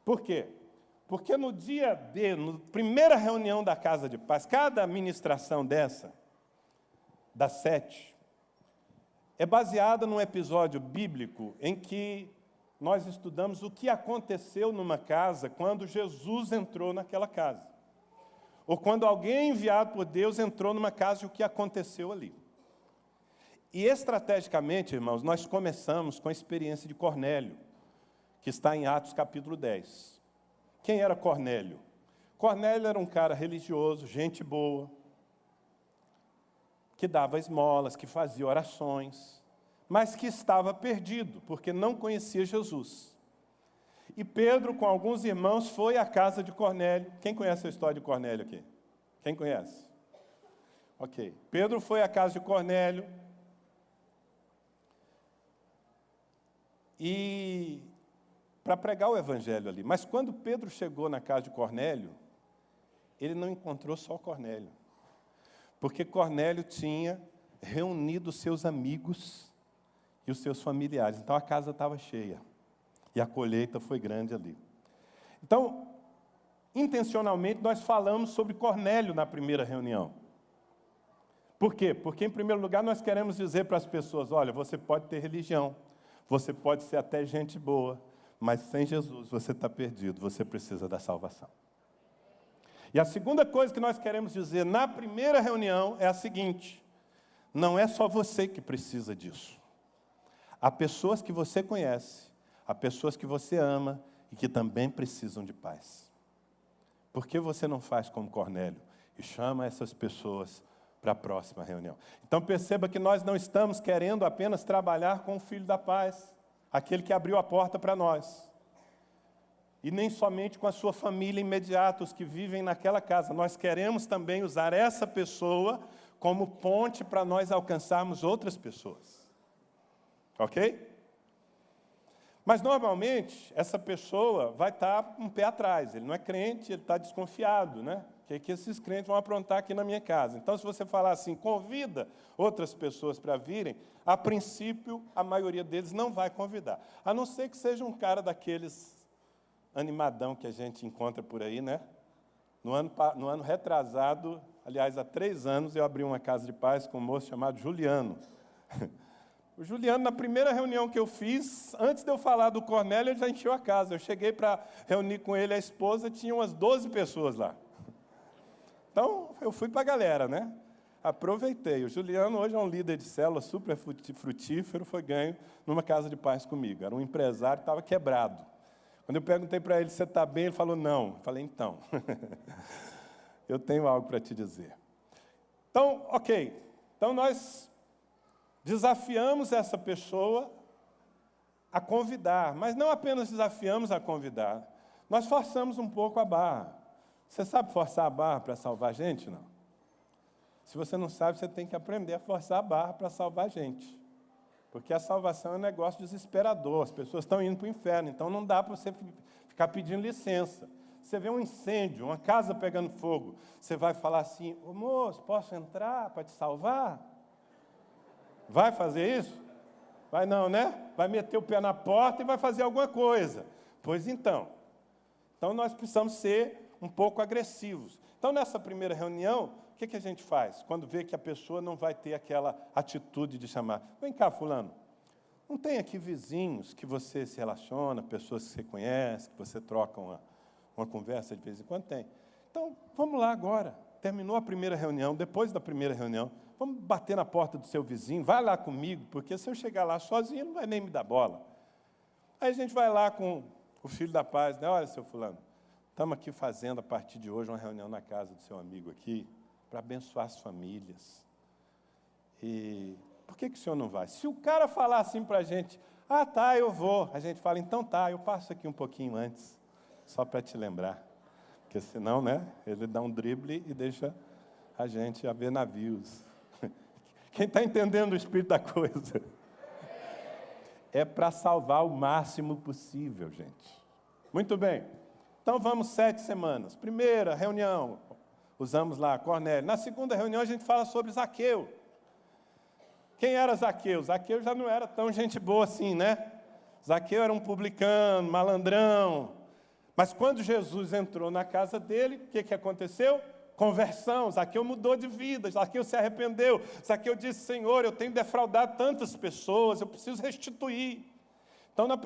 Por quê? Porque na primeira reunião da Casa de Paz, cada ministração dessa, das 7, é baseada num episódio bíblico em que nós estudamos o que aconteceu numa casa quando Jesus entrou naquela casa. Ou quando alguém enviado por Deus entrou numa casa e o que aconteceu ali. E estrategicamente, irmãos, nós começamos com a experiência de Cornélio, que está em Atos capítulo 10. Quem era Cornélio? Cornélio era um cara religioso, gente boa, que dava esmolas, que fazia orações, mas que estava perdido, porque não conhecia Jesus. E Pedro, com alguns irmãos, foi à casa de Cornélio. Quem conhece a história de Cornélio aqui? Quem conhece? Ok. Pedro foi à casa de Cornélio e para pregar o evangelho ali. Mas quando Pedro chegou na casa de Cornélio, ele não encontrou só Cornélio. Porque Cornélio tinha reunido os seus amigos e os seus familiares. Então a casa estava cheia. E a colheita foi grande ali. Então, intencionalmente, nós falamos sobre Cornélio na primeira reunião. Por quê? Porque, em primeiro lugar, nós queremos dizer para as pessoas, olha, você pode ter religião, você pode ser até gente boa, mas sem Jesus você está perdido, você precisa da salvação. E a segunda coisa que nós queremos dizer na primeira reunião é a seguinte: não é só você que precisa disso. Há pessoas que você conhece, há pessoas que você ama e que também precisam de paz. Por que você não faz como Cornélio e chama essas pessoas para a próxima reunião? Então perceba que nós não estamos querendo apenas trabalhar com o Filho da Paz, aquele que abriu a porta para nós. E nem somente com a sua família imediata, os que vivem naquela casa. Nós queremos também usar essa pessoa como ponte para nós alcançarmos outras pessoas. Ok? Mas, normalmente, essa pessoa vai estar um pé atrás. Ele não é crente, ele está desconfiado, né? O que esses crentes vão aprontar aqui na minha casa? Então, se você falar assim, convida outras pessoas para virem, a princípio, a maioria deles não vai convidar. A não ser que seja um cara daqueles animadão que a gente encontra por aí, né? No ano retrasado, aliás, há 3 anos, eu abri uma casa de paz com um moço chamado Juliano. O Juliano, na primeira reunião que eu fiz, antes de eu falar do Cornélio, ele já encheu a casa. Eu cheguei para reunir com ele a esposa, tinha umas 12 pessoas lá. Então, eu fui para a galera, né? Aproveitei. O Juliano hoje é um líder de célula super frutífero, foi ganho numa casa de paz comigo. Era um empresário que estava quebrado. Quando eu perguntei para ele, você está bem? Ele falou, não. Eu falei, então, eu tenho algo para te dizer. Então, ok. Então, nós desafiamos essa pessoa a convidar, mas não apenas desafiamos a convidar, Nós forçamos um pouco a barra. Você sabe forçar a barra para salvar a gente? Não. Se você não sabe, você tem que aprender a forçar a barra para salvar a gente. Porque a salvação é um negócio desesperador. As pessoas estão indo para o inferno, então não dá para você ficar pedindo licença. Você vê um incêndio, uma casa pegando fogo, você vai falar assim: ô moço, posso entrar para te salvar? Vai fazer isso? Vai não, né? Vai meter o pé na porta e vai fazer alguma coisa. Pois então. Então nós precisamos ser um pouco agressivos. Então nessa primeira reunião, o que a gente faz? Quando vê que a pessoa não vai ter aquela atitude de chamar: vem cá, fulano, não tem aqui vizinhos que você se relaciona, pessoas que você conhece, que você troca uma conversa de vez em quando? Tem. Então, vamos lá agora. Terminou a primeira reunião, depois da primeira reunião, vamos bater na porta do seu vizinho, vai lá comigo, porque se eu chegar lá sozinho, ele não vai nem me dar bola. Aí a gente vai lá com o filho da paz, né? Olha, seu fulano, estamos aqui fazendo, a partir de hoje, uma reunião na casa do seu amigo aqui, para abençoar as famílias. E por que o senhor não vai? Se o cara falar assim para a gente: ah, tá, eu vou. A gente fala: então tá, eu passo aqui um pouquinho antes, só para te lembrar. Porque senão, né, ele dá um drible e deixa a gente a ver navios. Quem está entendendo o espírito da coisa? É para salvar o máximo possível, gente. Muito bem. Então vamos 7 semanas. Primeira reunião, usamos lá Cornélio. Na segunda reunião a gente fala sobre Zaqueu. Quem era Zaqueu? Zaqueu já não era tão gente boa assim, né? Zaqueu era um publicano, malandrão. Mas quando Jesus entrou na casa dele, o que aconteceu? Conversão. Zaqueu mudou de vida, Zaqueu se arrependeu. Zaqueu disse: Senhor, eu tenho defraudado tantas pessoas, eu preciso restituir. Então, na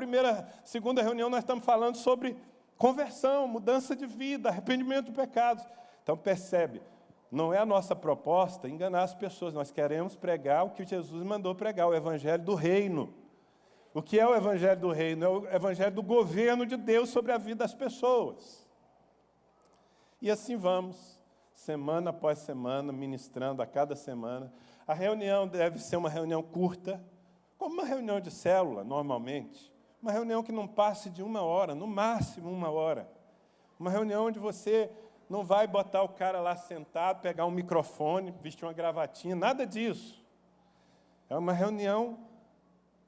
segunda reunião, nós estamos falando sobre conversão, mudança de vida, arrependimento de pecados. Então, percebe, não é a nossa proposta enganar as pessoas, nós queremos pregar o que Jesus mandou pregar, o evangelho do reino. O que é o evangelho do reino? É o evangelho do governo de Deus sobre a vida das pessoas. E assim vamos, semana após semana, ministrando a cada semana. A reunião deve ser uma reunião curta, como uma reunião de célula, normalmente. Uma reunião que não passe de 1 hora, no máximo 1 hora. Uma reunião onde você não vai botar o cara lá sentado, pegar um microfone, vestir uma gravatinha, nada disso. É uma reunião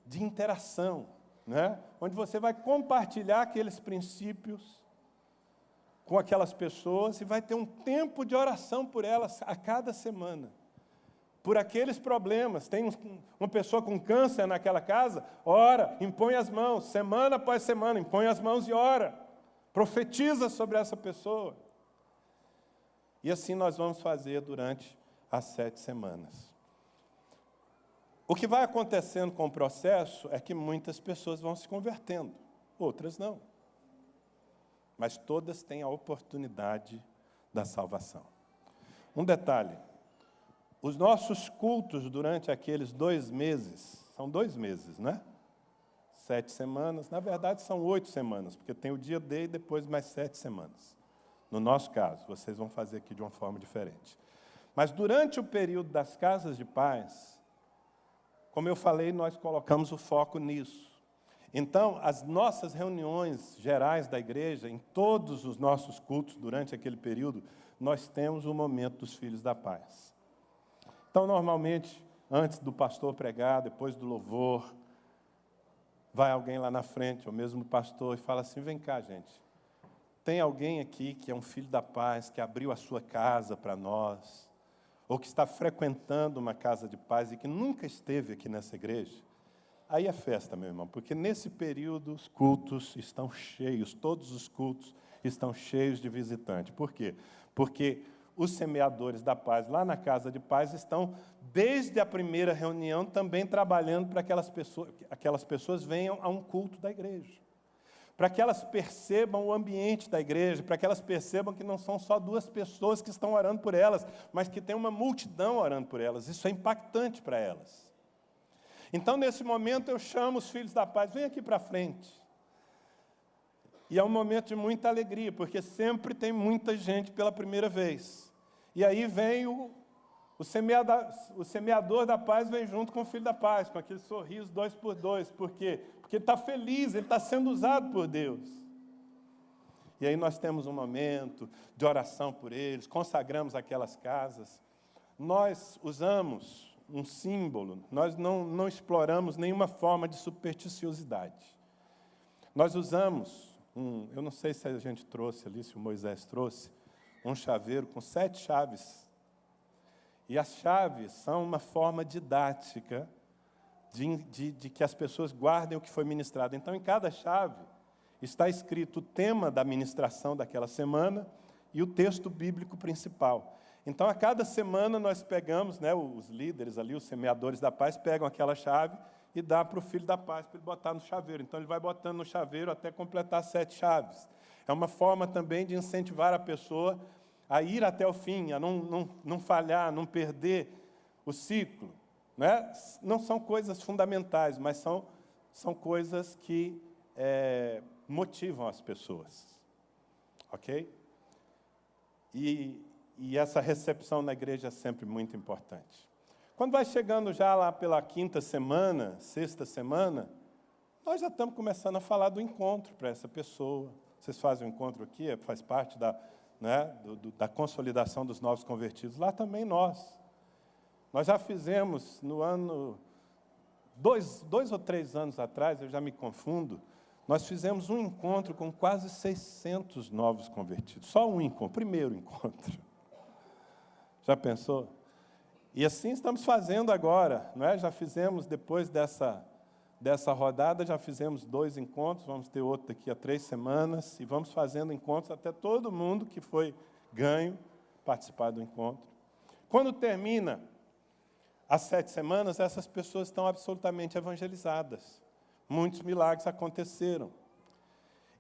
de interação, né? Onde você vai compartilhar aqueles princípios com aquelas pessoas e vai ter um tempo de oração por elas a cada semana. Por aqueles problemas. Tem uma pessoa com câncer naquela casa, ora, impõe as mãos, semana após semana, impõe as mãos e ora. Profetiza sobre essa pessoa. E assim nós vamos fazer durante as 7 semanas. O que vai acontecendo com o processo é que muitas pessoas vão se convertendo, outras não. Mas todas têm a oportunidade da salvação. Um detalhe: os nossos cultos durante aqueles 2 meses, são 2 meses, né? 7 semanas, na verdade são 8 semanas, porque tem o dia D e depois mais 7 semanas. No nosso caso, vocês vão fazer aqui de uma forma diferente. Mas durante o período das casas de paz, como eu falei, nós colocamos o foco nisso. Então, as nossas reuniões gerais da igreja, em todos os nossos cultos durante aquele período, nós temos o momento dos filhos da paz. Então, normalmente, antes do pastor pregar, depois do louvor, vai alguém lá na frente, ou mesmo o pastor, e fala assim: vem cá, gente, tem alguém aqui que é um filho da paz, que abriu a sua casa para nós, ou que está frequentando uma casa de paz e que nunca esteve aqui nessa igreja? Aí é festa, meu irmão, porque nesse período os cultos estão cheios, todos os cultos estão cheios de visitantes. Por quê? Porque os semeadores da paz lá na casa de paz estão, desde a primeira reunião, também trabalhando para que aquelas pessoas venham a um culto da igreja. Para que elas percebam o ambiente da igreja, para que elas percebam que não são só 2 pessoas que estão orando por elas, mas que tem uma multidão orando por elas. Isso é impactante para elas. Então, nesse momento, eu chamo os filhos da paz: vem aqui para frente. E é um momento de muita alegria, porque sempre tem muita gente pela primeira vez. E aí vem o semeador da paz, vem junto com o filho da paz, com aquele sorriso 2 por 2. Por quê? Porque ele está feliz, ele está sendo usado por Deus. e aí nós temos um momento de oração por eles, consagramos aquelas casas. Nós usamos um símbolo, nós não exploramos nenhuma forma de supersticiosidade. Nós usamos eu não sei se a gente trouxe ali, se o Moisés trouxe, um chaveiro com 7 chaves. E as chaves são uma forma didática de que as pessoas guardem o que foi ministrado. Então, em cada chave está escrito o tema da ministração daquela semana e o texto bíblico principal. Então, a cada semana nós pegamos, os líderes ali, os semeadores da paz, pegam aquela chave e dá para o filho da paz para ele botar no chaveiro. Então, ele vai botando no chaveiro até completar 7 chaves. É uma forma também de incentivar a pessoa a ir até o fim, a não falhar, não perder o ciclo. Não são coisas fundamentais, mas são coisas que motivam as pessoas. Ok? E essa recepção na igreja é sempre muito importante. Quando vai chegando já lá pela 5ª semana, 6ª semana, nós já estamos começando a falar do encontro para essa pessoa. Vocês fazem um encontro aqui, faz parte da consolidação dos novos convertidos. Lá também nós já fizemos no ano, 2 ou 3 anos atrás, eu já me confundo, nós fizemos um encontro com quase 600 novos convertidos. Só um encontro, primeiro encontro. Já pensou? E assim estamos fazendo agora, Já fizemos, depois dessa rodada, já fizemos 2 encontros, vamos ter outro daqui a 3 semanas, e vamos fazendo encontros até todo mundo que foi ganho participar do encontro. Quando termina as 7 semanas, essas pessoas estão absolutamente evangelizadas. Muitos milagres aconteceram.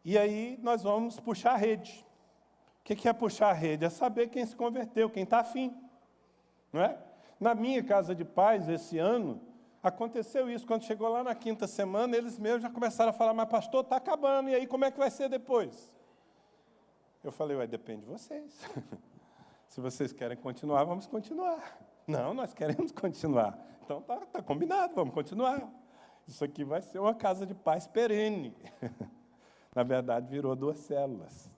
E aí nós vamos puxar a rede. O que é puxar a rede? É saber quem se converteu, quem está afim. Não é? Na minha casa de paz, esse ano, aconteceu isso. Quando chegou lá na 5ª semana, eles mesmos já começaram a falar, mas pastor, está acabando, e aí como é que vai ser depois? Eu falei, depende de vocês. Se vocês querem continuar, vamos continuar. Não, nós queremos continuar. Então tá combinado, vamos continuar. Isso aqui vai ser uma casa de paz perene. Na verdade, virou 2 células.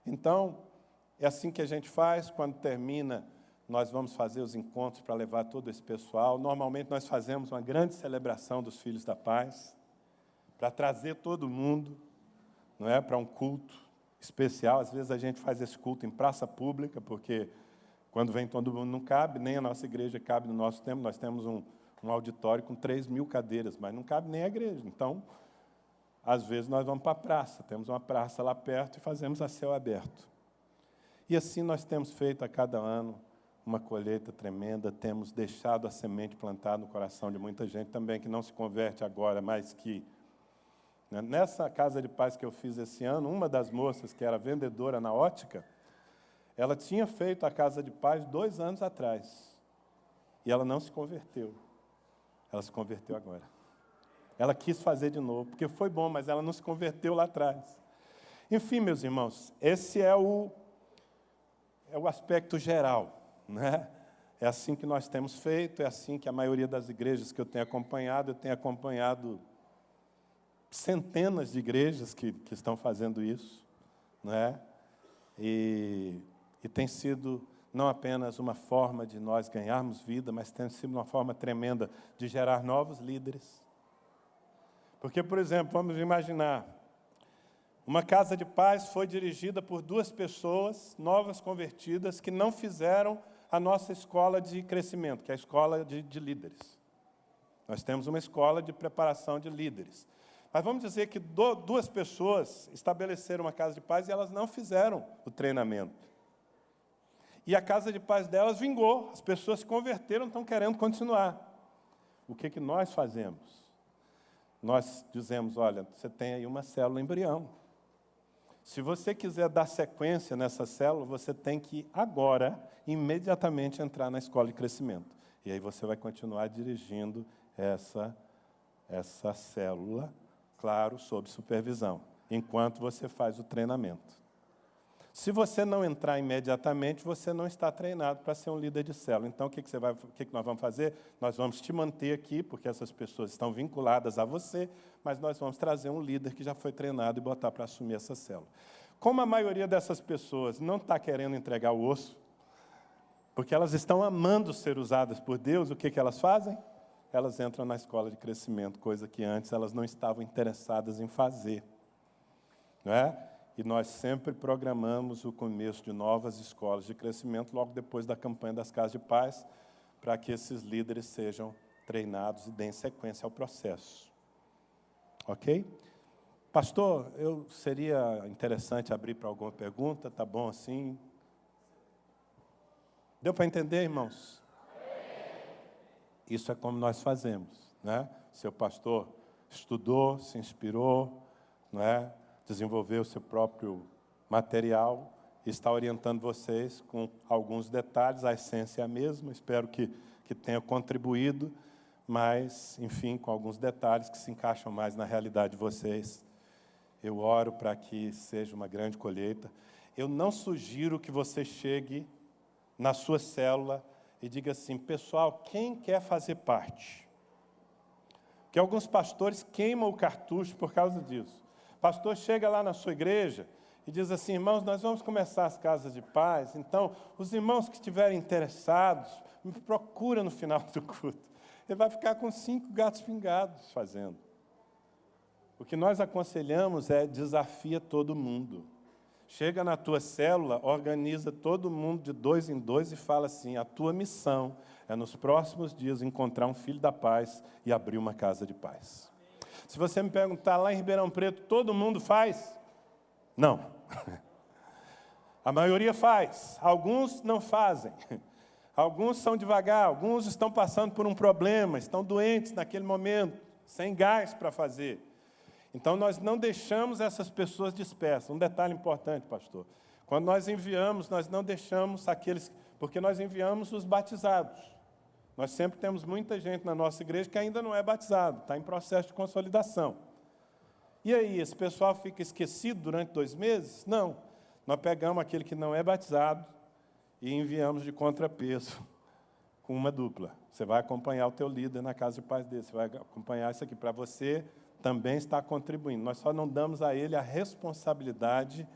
Então, é assim que a gente faz. Quando termina, nós vamos fazer os encontros para levar todo esse pessoal. Normalmente, nós fazemos uma grande celebração dos Filhos da Paz, para trazer todo mundo, para um culto especial. Às vezes, a gente faz esse culto em praça pública, porque quando vem todo mundo não cabe, nem a nossa igreja cabe no nosso tempo. Nós temos um auditório com 3.000 cadeiras, mas não cabe nem a igreja. Então, às vezes, nós vamos para a praça. Temos uma praça lá perto e fazemos a céu aberto. E assim nós temos feito a cada ano uma colheita tremenda, temos deixado a semente plantada no coração de muita gente também, que não se converte agora, mas que... Nessa casa de paz que eu fiz esse ano, uma das moças, que era vendedora na ótica, ela tinha feito a casa de paz 2 anos atrás. E ela não se converteu. Ela se converteu agora. Ela quis fazer de novo, porque foi bom, mas ela não se converteu lá atrás. Enfim, meus irmãos, esse é o aspecto geral. É assim que nós temos feito, é assim que a maioria das igrejas que eu tenho acompanhado centenas de igrejas que estão fazendo isso. E tem sido não apenas uma forma de nós ganharmos vida, mas tem sido uma forma tremenda de gerar novos líderes. Porque, por exemplo, vamos imaginar, uma casa de paz foi dirigida por 2 pessoas novas convertidas que não fizeram a nossa escola de crescimento, que é a escola de líderes. Nós temos uma escola de preparação de líderes. Mas vamos dizer que 2 pessoas estabeleceram uma casa de paz e elas não fizeram o treinamento. E a casa de paz delas vingou, as pessoas se converteram, estão querendo continuar. O que nós fazemos? Nós dizemos, olha, você tem aí uma célula embrião. Se você quiser dar sequência nessa célula, você tem que agora, imediatamente, entrar na escola de crescimento. E aí você vai continuar dirigindo essa célula, claro, sob supervisão, enquanto você faz o treinamento. Se você não entrar imediatamente, você não está treinado para ser um líder de célula. Então, o que nós vamos fazer? Nós vamos te manter aqui, porque essas pessoas estão vinculadas a você, mas nós vamos trazer um líder que já foi treinado e botar para assumir essa célula. Como a maioria dessas pessoas não está querendo entregar o osso, porque elas estão amando ser usadas por Deus, o que elas fazem? Elas entram na escola de crescimento, coisa que antes elas não estavam interessadas em fazer. Não é? E nós sempre programamos o começo de novas escolas de crescimento logo depois da campanha das Casas de Paz, para que esses líderes sejam treinados e deem sequência ao processo. Ok? Pastor, seria interessante abrir para alguma pergunta, tá bom assim? Deu para entender, irmãos? Isso é como nós fazemos, né? Seu pastor estudou, se inspirou, não é? Desenvolveu o seu próprio material, está orientando vocês com alguns detalhes, a essência é a mesma, espero que tenha contribuído, mas, enfim, com alguns detalhes que se encaixam mais na realidade de vocês. Eu oro para que seja uma grande colheita. Eu não sugiro que você chegue na sua célula e diga assim, pessoal, quem quer fazer parte? Porque alguns pastores queimam o cartucho por causa disso. O pastor chega lá na sua igreja e diz assim, irmãos, nós vamos começar as casas de paz, então, os irmãos que estiverem interessados, me procura no final do culto. Ele vai ficar com 5 gatos pingados fazendo. O que nós aconselhamos é desafia todo mundo. Chega na tua célula, organiza todo mundo de 2 em 2 e fala assim, a tua missão é nos próximos dias encontrar um filho da paz e abrir uma casa de paz. Se você me perguntar, lá em Ribeirão Preto, todo mundo faz? Não. A maioria faz. Alguns não fazem. Alguns são devagar. Alguns estão passando por um problema, estão doentes naquele momento, sem gás para fazer. Então, nós não deixamos essas pessoas dispersas. Um detalhe importante, pastor. Quando nós enviamos, nós não deixamos aqueles... Porque nós enviamos os batizados. Nós sempre temos muita gente na nossa igreja que ainda não é batizado, está em processo de consolidação. E aí, esse pessoal fica esquecido durante 2 meses? Não. Nós pegamos aquele que não é batizado e enviamos de contrapeso com uma dupla. Você vai acompanhar o teu líder na casa de paz dele, você vai acompanhar isso aqui para você também estar contribuindo. Nós só não damos a ele a responsabilidade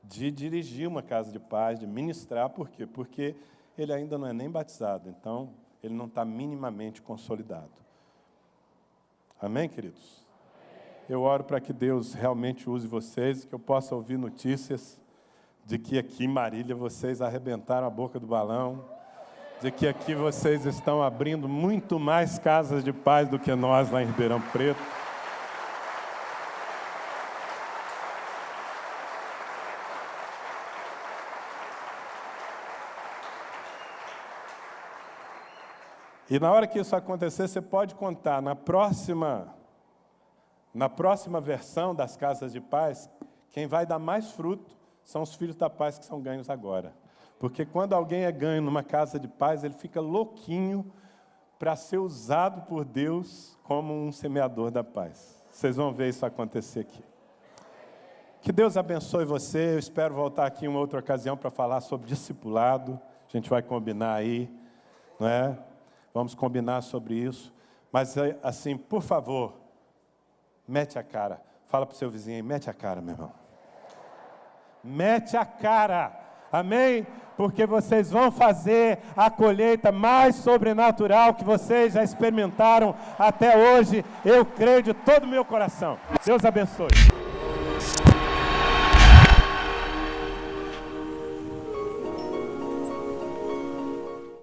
de dirigir uma casa de paz, de ministrar. Por quê? Porque ele ainda não é nem batizado, então ele não está minimamente consolidado. Amém, queridos? Eu oro para que Deus realmente use vocês, que eu possa ouvir notícias de que aqui em Marília vocês arrebentaram a boca do balão, de que aqui vocês estão abrindo muito mais casas de paz do que nós lá em Ribeirão Preto. E na hora que isso acontecer, você pode contar, na próxima versão das casas de paz, quem vai dar mais fruto são os filhos da paz que são ganhos agora. Porque quando alguém é ganho numa casa de paz, ele fica louquinho para ser usado por Deus como um semeador da paz. Vocês vão ver isso acontecer aqui. Que Deus abençoe você. Eu espero voltar aqui em uma outra ocasião para falar sobre discipulado. A gente vai combinar aí, não é? Vamos combinar sobre isso. Mas, assim, por favor, mete a cara. Fala para o seu vizinho aí, mete a cara, meu irmão. Mete a cara. Amém? Porque vocês vão fazer a colheita mais sobrenatural que vocês já experimentaram até hoje. Eu creio de todo o meu coração. Deus abençoe.